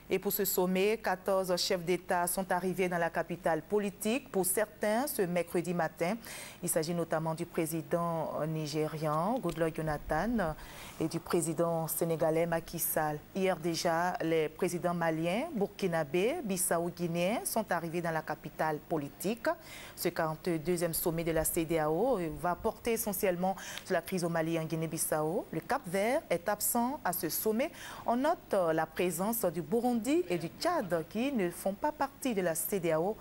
Et pour ce sommet, 14 chefs d'État sont arrivés dans la capitale politique. Pour certains, ce mercredi matin, il s'agit notamment du président nigérian, Goodluck Jonathan, et du président sénégalais Macky Sall. Hier déjà, les présidents maliens, burkinabés, bissau-guinéens sont arrivés dans la capitale politique. Ce 42e sommet de la CEDEAO va porter essentiellement sur la crise au Mali et en Guinée-Bissau. Le Cap-Vert est absent à ce sommet. On note la présence du Burundi et du Tchad qui ne font pas partie de la CEDEAO.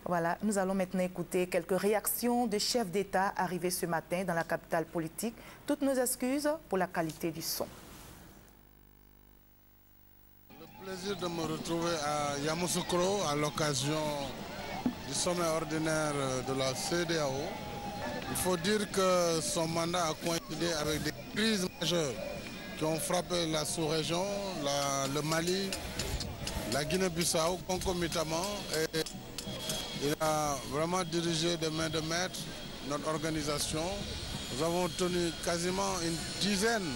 Voilà, nous allons maintenant écouter quelques réactions de chefs d'État arrivés ce matin dans la capitale politique. Toutes nos excuses pour la qualité du son. Le plaisir de me retrouver à Yamoussoukro à l'occasion du sommet ordinaire de la CEDEAO. Il faut dire que son mandat a coïncidé avec des crises majeures qui ont frappé la sous-région, le Mali, la Guinée-Bissau concomitamment. Et il a vraiment dirigé de main de maître notre organisation. Nous avons tenu quasiment une dizaine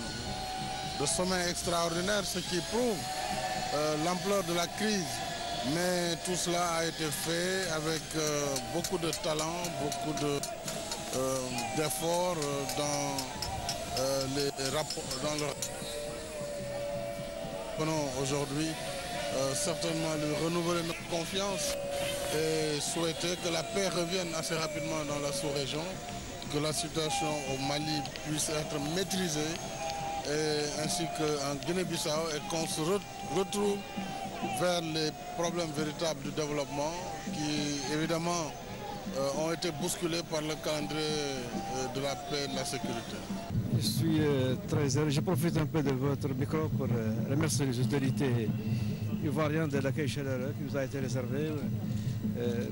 de sommets extraordinaires, ce qui prouve l'ampleur de la crise. Mais tout cela a été fait avec beaucoup de talent, beaucoup d'efforts dans les rapports. Nous aujourd'hui certainement lui renouveler notre confiance et souhaiter que la paix revienne assez rapidement dans la sous-région, que la situation au Mali puisse être maîtrisée, ainsi qu'en Guinée-Bissau, et qu'on se retrouve vers les problèmes véritables du développement qui évidemment ont été bousculés par le calendrier de la paix et de la sécurité. Je suis très heureux. Je profite un peu de votre micro pour remercier les autorités ivoiriennes de l'accueil chaleureux qui nous a été réservé,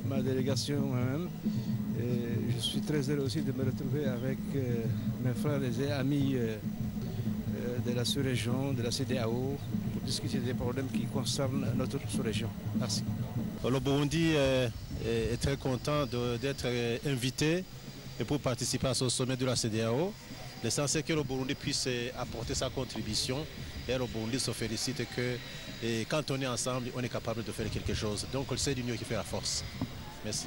ma délégation moi-même. Je suis très heureux aussi de me retrouver avec mes frères et amis de la sous-région, de la CEDEAO, pour discuter des problèmes qui concernent notre sous-région. Merci. Le Burundi est très content d'être invité pour participer à ce sommet de la CEDEAO. L'essentiel est que le Burundi puisse apporter sa contribution et le Burundi se félicite que quand on est ensemble, on est capable de faire quelque chose. Donc c'est l'union qui fait la force. Merci.